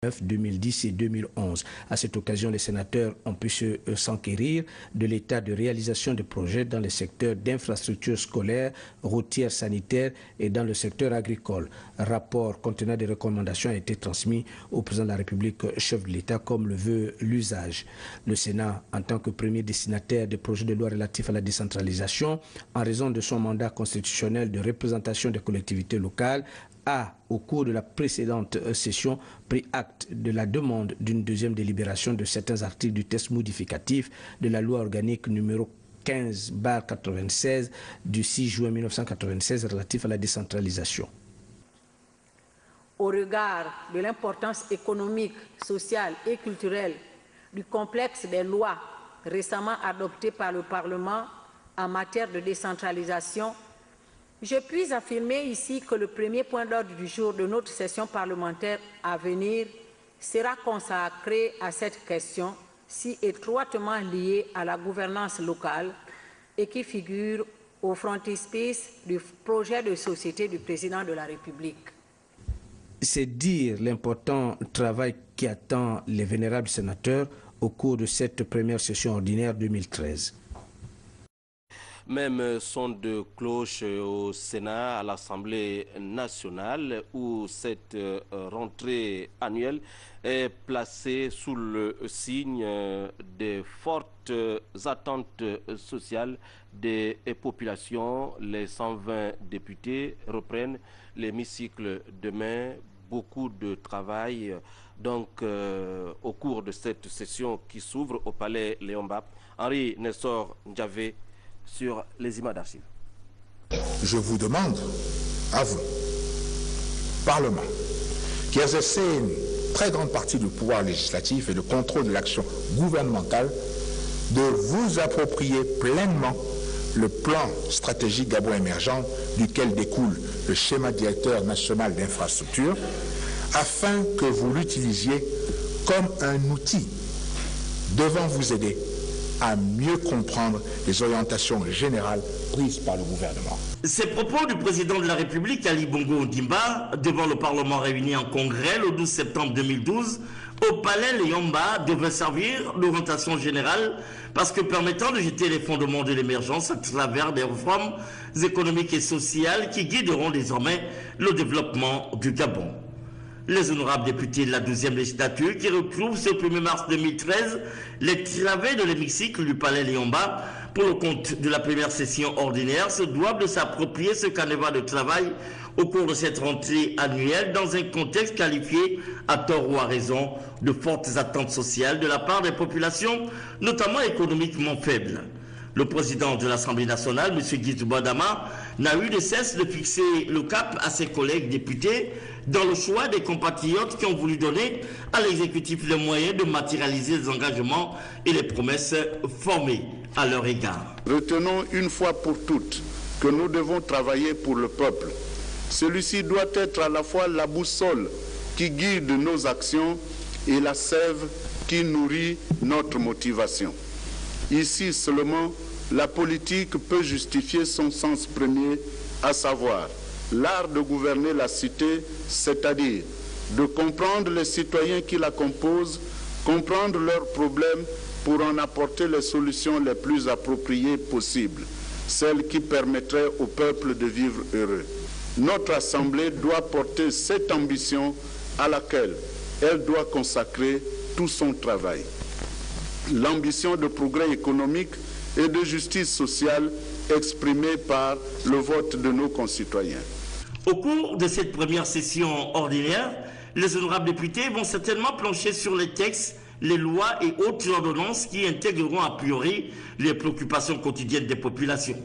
2010 et 2011. À cette occasion, les sénateurs ont pu s'enquérir de l'état de réalisation des projets dans les secteurs d'infrastructures scolaires, routières, sanitaires et dans le secteur agricole. Un rapport contenant des recommandations a été transmis au président de la République, chef de l'État, comme le veut l'usage. Le Sénat, en tant que premier destinataire des projets de loi relatifs à la décentralisation, en raison de son mandat constitutionnel de représentation des collectivités locales, a, au cours de la précédente session, pris acte de la demande d'une deuxième délibération de certains articles du texte modificatif de la loi organique numéro 15/96 du 6 juin 1996 relatif à la décentralisation. Au regard de l'importance économique, sociale et culturelle du complexe des lois récemment adoptées par le Parlement en matière de décentralisation, je puis affirmer ici que le premier point d'ordre du jour de notre session parlementaire à venir sera consacré à cette question si étroitement liée à la gouvernance locale et qui figure au frontispice du projet de société du président de la République. C'est dire l'important travail qui attend les vénérables sénateurs au cours de cette première session ordinaire 2013. Même son de cloche au Sénat, à l'Assemblée nationale, où cette rentrée annuelle est placée sous le signe des fortes attentes sociales des populations. Les 120 députés reprennent l'hémicycle demain. Beaucoup de travail donc au cours de cette session qui s'ouvre au palais Léon Mbap. Henri Nestor Ndjavé sur les images d'archives. Je vous demande, à vous, Parlement, qui exercez une très grande partie du pouvoir législatif et de contrôle de l'action gouvernementale, de vous approprier pleinement le plan stratégique Gabon émergent duquel découle le schéma directeur national d'infrastructure, afin que vous l'utilisiez comme un outil devant vous aider à mieux comprendre les orientations générales prises par le gouvernement. Ces propos du président de la République, Ali Bongo Ondimba, devant le Parlement réuni en congrès le 12 septembre 2012, au palais Léon Mbap, devaient servir d'orientation générale parce que permettant de jeter les fondements de l'émergence à travers des réformes économiques et sociales qui guideront désormais le développement du Gabon. Les honorables députés de la 12e législature qui retrouvent ce 1er mars 2013 les travées de l'hémicycle du palais Léon Mbap pour le compte de la première session ordinaire se doivent de s'approprier ce canevas de travail au cours de cette rentrée annuelle dans un contexte qualifié à tort ou à raison de fortes attentes sociales de la part des populations, notamment économiquement faibles. Le président de l'Assemblée nationale, M. Guy Badama, n'a eu de cesse de fixer le cap à ses collègues députés dans le choix des compatriotes qui ont voulu donner à l'exécutif les moyens de matérialiser les engagements et les promesses formées à leur égard. Retenons une fois pour toutes que nous devons travailler pour le peuple. Celui-ci doit être à la fois la boussole qui guide nos actions et la sève qui nourrit notre motivation. Ici seulement, la politique peut justifier son sens premier, à savoir l'art de gouverner la cité, c'est-à-dire de comprendre les citoyens qui la composent, comprendre leurs problèmes pour en apporter les solutions les plus appropriées possibles, celles qui permettraient au peuple de vivre heureux. Notre Assemblée doit porter cette ambition à laquelle elle doit consacrer tout son travail. L'ambition de progrès économique et de justice sociale exprimée par le vote de nos concitoyens. Au cours de cette première session ordinaire, les honorables députés vont certainement plancher sur les textes, les lois et autres ordonnances qui intégreront a priori les préoccupations quotidiennes des populations.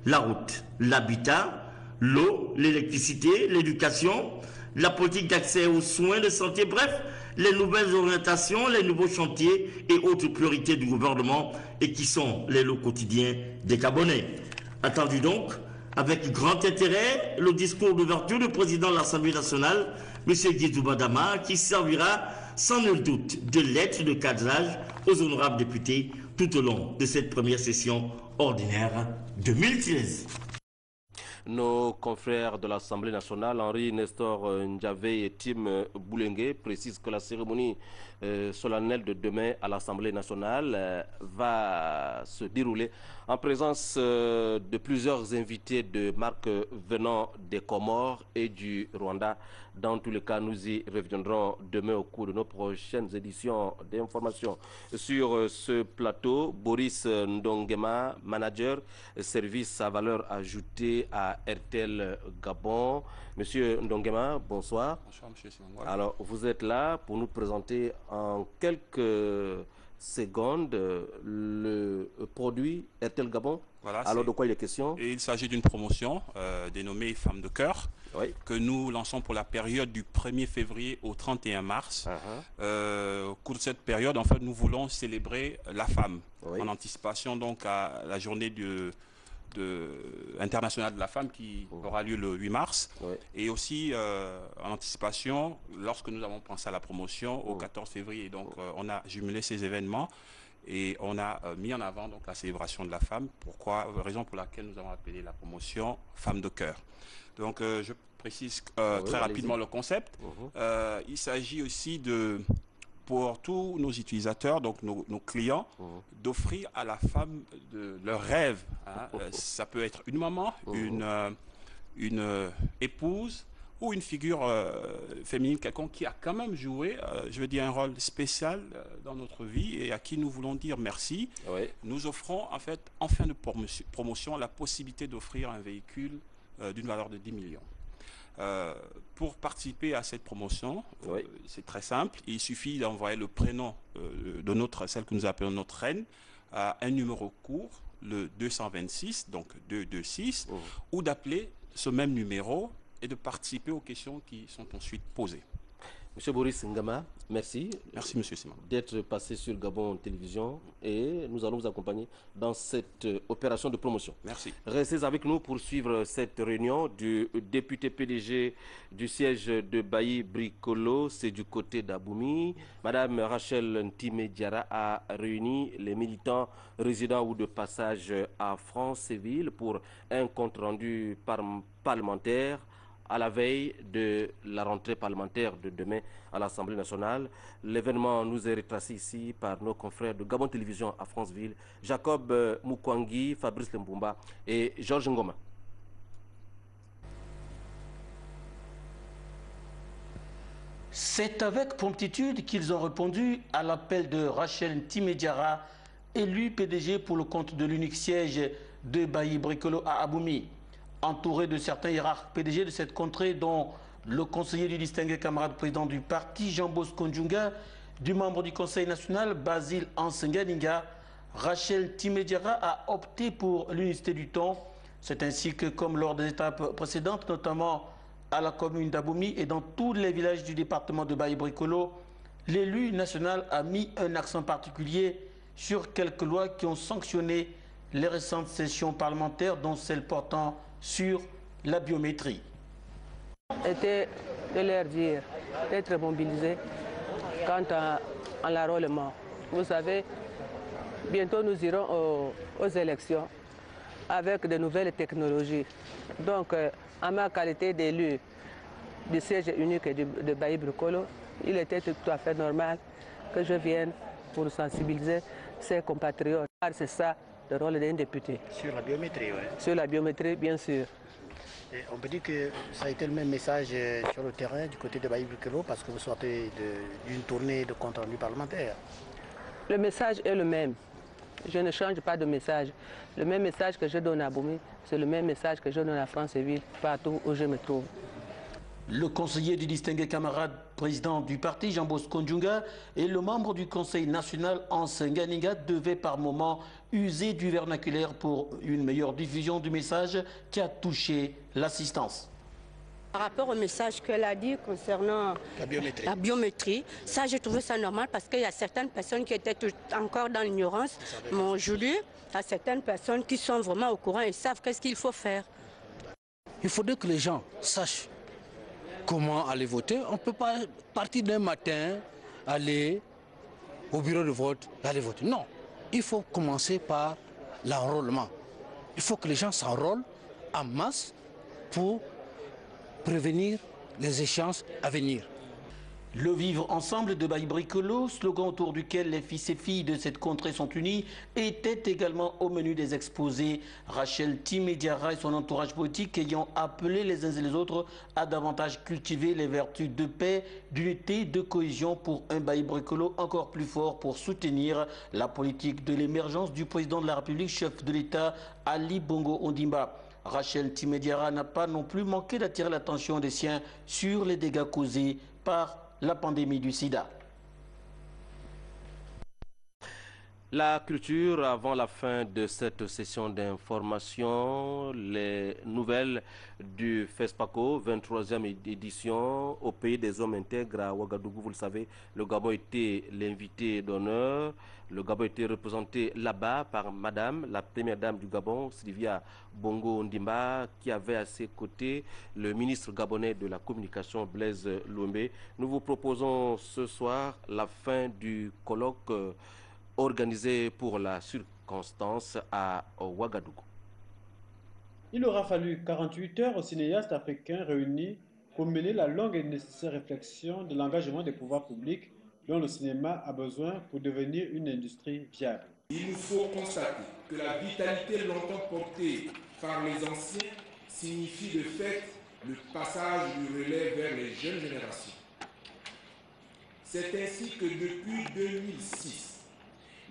La route, l'habitat, l'eau, l'électricité, l'éducation, la politique d'accès aux soins de santé, bref, les nouvelles orientations, les nouveaux chantiers et autres priorités du gouvernement et qui sont les lots quotidiens des Gabonais. Attendu donc, avec grand intérêt, le discours d'ouverture du président de l'Assemblée nationale, M. Guidou Badama, qui servira sans nul doute de lettre de cadrage aux honorables députés tout au long de cette première session ordinaire 2013. Nos confrères de l'Assemblée nationale, Henri Nestor Ndjavé et Tim Boulengue, précisent que la cérémonie solennelle de demain à l'Assemblée nationale va se dérouler en présence de plusieurs invités de marque venant des Comores et du Rwanda. Dans tous les cas, nous y reviendrons demain au cours de nos prochaines éditions d'information. Sur ce plateau, Boris Ndongema, manager, service à valeur ajoutée à RTL Gabon. Monsieur Ndongema, bonsoir. Bonsoir, monsieur Simon. Alors, vous êtes là pour nous présenter en quelques secondes le produit RTL Gabon. Voilà, alors, de quoi il est question? Il s'agit d'une promotion dénommée Femmes de cœur, oui, que nous lançons pour la période du 1er février au 31 mars. Au cours de cette période, en fait, nous voulons célébrer la femme, oui, en anticipation donc à la journée internationale de la femme qui aura lieu le 8 mars. Oui. Et aussi en anticipation, lorsque nous avons pensé à la promotion au 14 février. Donc on a jumelé ces événements et on a mis en avant donc la célébration de la femme, raison pour laquelle nous avons appelé la promotion Femmes de cœur. Donc je précise très rapidement le concept. Il s'agit aussi pour tous nos utilisateurs, donc nos clients, d'offrir à la femme leur rêve. Hein. Ça peut être une maman, une épouse ou une figure féminine quelconque qui a quand même joué, je veux dire, un rôle spécial dans notre vie et à qui nous voulons dire merci. Oui. Nous offrons en fait, en fin de promotion, la possibilité d'offrir un véhicule d'une valeur de 10 millions. Pour participer à cette promotion, oui, c'est très simple. Il suffit d'envoyer le prénom de celle que nous appelons notre reine, à un numéro court, le 226, donc 226, ou d'appeler ce même numéro et de participer aux questions qui sont ensuite posées. Monsieur Boris Ngama, merci. Merci, monsieur Simon. D'être passé sur Gabon Télévision et nous allons vous accompagner dans cette opération de promotion. Merci. Restez avec nous pour suivre cette réunion du député PDG du siège de Bailly Bricolo, c'est du côté d'Aboumi. Madame Rachel Ntime Diarra a réuni les militants résidents ou de passage à Franceville pour un compte-rendu parlementaire à la veille de la rentrée parlementaire de demain à l'Assemblée nationale. L'événement nous est retracé ici par nos confrères de Gabon Télévision à Franceville, Jacob Moukwangi, Fabrice Lembumba et Georges Ngoma. C'est avec promptitude qu'ils ont répondu à l'appel de Rachel Ntime Diarra, élue PDG pour le compte de l'unique siège de Bailly Bricolo à Aboumi. Entouré de certains hiérarques PDG de cette contrée, dont le conseiller du distingué camarade président du parti, Jean-Bosco Ndjunga, du membre du Conseil national, Basile Ansenganinga, Rachel Ntime Diarra a opté pour l'unité du ton. C'est ainsi que, comme lors des étapes précédentes, notamment à la commune d'Aboumi et dans tous les villages du département de Bailly Bricolo, l'élu national a mis un accent particulier sur quelques lois qui ont sanctionné les récentes sessions parlementaires, dont celle portant sur la biométrie. Était de leur dire d'être mobilisés quant à l'enrôlement. Vous savez, bientôt nous irons aux élections avec de nouvelles technologies. Donc, en ma qualité d'élu du siège unique de Bailly Bricolo, il était tout à fait normal que je vienne pour sensibiliser ses compatriotes. C'est ça le rôle d'un député. Sur la biométrie, oui. Sur la biométrie, bien sûr. Et on peut dire que ça a été le même message sur le terrain du côté de Bailly Bricolo parce que vous sortez d'une tournée de compte rendu parlementaire. Le message est le même. Je ne change pas de message. Le même message que je donne à Aboumi, c'est le même message que je donne à Franceville, partout où je me trouve. Le conseiller du distingué camarade président du parti, Jean-Bosco Ndjunga, et le membre du Conseil national, Ansenganinga, devaient par moments user du vernaculaire pour une meilleure diffusion du message qui a touché l'assistance. Par rapport au message qu'elle a dit concernant la biométrie, ça j'ai trouvé ça normal parce qu'il y a certaines personnes qui étaient encore dans l'ignorance. Mais je dis à certaines personnes qui sont vraiment au courant et savent qu'est-ce qu'il faut faire. Il faudrait que les gens sachent comment aller voter. On ne peut pas partir d'un matin, aller au bureau de vote, aller voter. Non, il faut commencer par l'enrôlement. Il faut que les gens s'enrôlent en masse pour prévenir les échéances à venir. Le vivre ensemble de Baye Bricolo, slogan autour duquel les fils et filles de cette contrée sont unis, était également au menu des exposés. Rachel Timediara et son entourage politique ayant appelé les uns et les autres à davantage cultiver les vertus de paix, d'unité, de cohésion pour un Baye Bricolo encore plus fort pour soutenir la politique de l'émergence du président de la République, chef de l'État, Ali Bongo Ondimba. Rachel Timediara n'a pas non plus manqué d'attirer l'attention des siens sur les dégâts causés par la pandémie du sida. La culture, avant la fin de cette session d'information, les nouvelles du FESPACO, 23e édition, au pays des hommes intègres à Ouagadougou. Vous le savez, le Gabon était l'invité d'honneur. Le Gabon était représenté là-bas par Madame, la première dame du Gabon, Sylvia Bongo Ondimba, qui avait à ses côtés le ministre gabonais de la communication, Blaise Lombe. Nous vous proposons ce soir la fin du colloque organisé pour la circonstance à Ouagadougou. Il aura fallu 48 heures aux cinéastes africains réunis pour mener la longue et nécessaire réflexion de l'engagement des pouvoirs publics dont le cinéma a besoin pour devenir une industrie viable. Il nous faut constater que la vitalité longtemps portée par les anciens signifie de fait le passage du relais vers les jeunes générations. C'est ainsi que depuis 2006,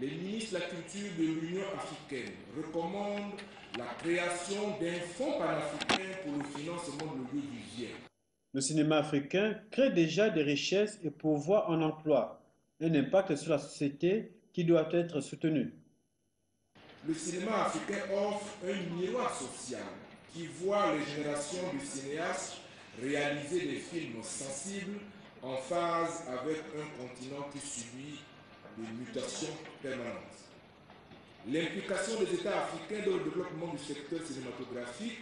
les ministres de la culture de l'Union africaine recommandent la création d'un fonds panafricain pour le financement de l'audiovisuel. Le cinéma africain crée déjà des richesses et pourvoit en emploi, un impact sur la société qui doit être soutenu. Le cinéma africain offre un miroir social qui voit les générations de cinéastes réaliser des films sensibles en phase avec un continent qui subit des mutations permanentes. L'implication des États africains dans le développement du secteur cinématographique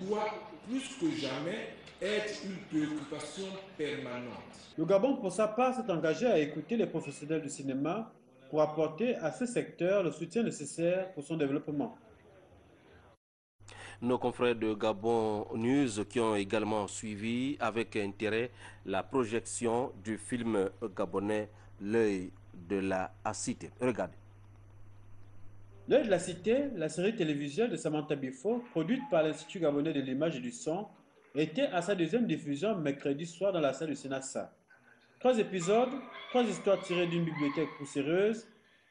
doit plus que jamais être une préoccupation permanente. Le Gabon, pour sa part, s'est engagé à écouter les professionnels du cinéma pour apporter à ce secteur le soutien nécessaire pour son développement. Nos confrères de Gabon News qui ont également suivi avec intérêt la projection du film gabonais L'œil de la cité. Regardez. L'œil de la cité, la série télévisuelle de Samantha Bifo, produite par l'Institut gabonais de l'image et du son, était à sa deuxième diffusion mercredi soir dans la salle du Sénat. 3 épisodes, 3 histoires tirées d'une bibliothèque poussiéreuse,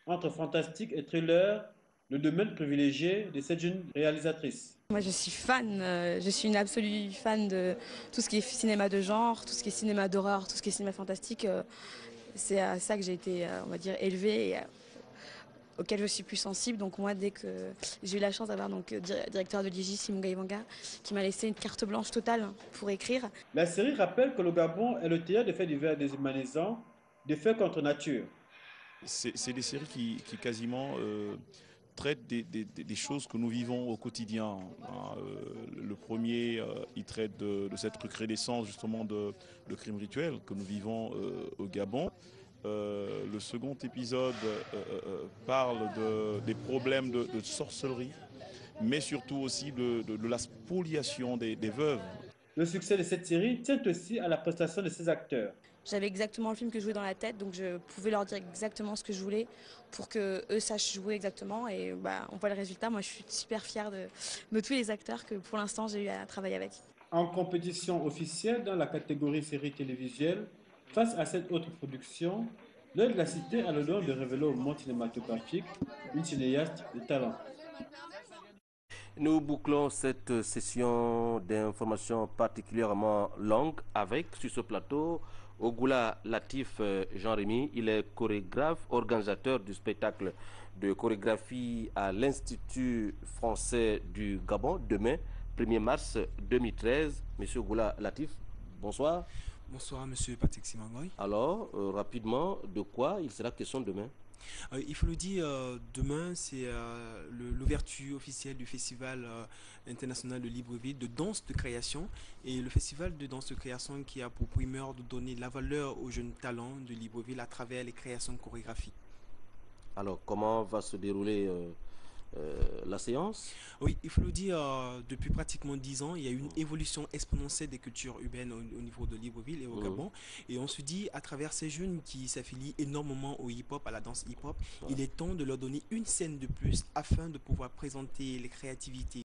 entre fantastique et thriller, le domaine privilégié de cette jeune réalisatrice. Moi je suis fan, je suis une absolue fan de tout ce qui est cinéma de genre, tout ce qui est cinéma d'horreur, tout ce qui est cinéma fantastique. C'est à ça que j'ai été, on va dire, élevée et auquel je suis plus sensible. Donc moi, dès que j'ai eu la chance d'avoir le directeur de l'IJ, Simon Gaïvanga, qui m'a laissé une carte blanche totale pour écrire. La série rappelle que le Gabon est le théâtre de faits divers déshumanisants, de faits contre nature. C'est des séries qui quasiment traitent des choses que nous vivons au quotidien. Le premier, il traite de cette recrudescence justement de crimes rituels que nous vivons au Gabon. Le second épisode parle des problèmes de sorcellerie, mais surtout aussi de la spoliation des veuves. Le succès de cette série tient aussi à la prestation de ses acteurs. J'avais exactement le film que je jouais dans la tête, donc je pouvais leur dire exactement ce que je voulais pour qu'eux sachent jouer exactement. Et on voit le résultat. Moi, je suis super fière de tous les acteurs que pour l'instant j'ai eu à travailler avec. En compétition officielle dans la catégorie série télévisuelle, face à cette autre production, L'œil de la cité a le don de révéler au monde cinématographique une cinéaste de talent. Nous bouclons cette session d'information particulièrement longue avec, sur ce plateau, Ogoula Latif Jean-Rémy. Il est chorégraphe, organisateur du spectacle de chorégraphie à l'Institut français du Gabon, demain, 1er mars 2013. Monsieur Ogoula Latif, bonsoir. Bonsoir, monsieur Patrick Simangoy. Alors, rapidement, de quoi il sera question demain? Il faut le dire, demain, c'est l'ouverture officielle du Festival international de Libreville de danse de création. Et le Festival de danse de création qui a pour primeur de donner la valeur aux jeunes talents de Libreville à travers les créations chorégraphiques. Alors, comment va se dérouler la séance. Oui, il faut le dire, depuis pratiquement 10 ans, il y a eu une évolution exponentielle des cultures urbaines au niveau de Libreville et au Gabon. Et on se dit, à travers ces jeunes qui s'affilient énormément au hip-hop, à la danse hip-hop, il est temps de leur donner une scène de plus afin de pouvoir présenter les créativités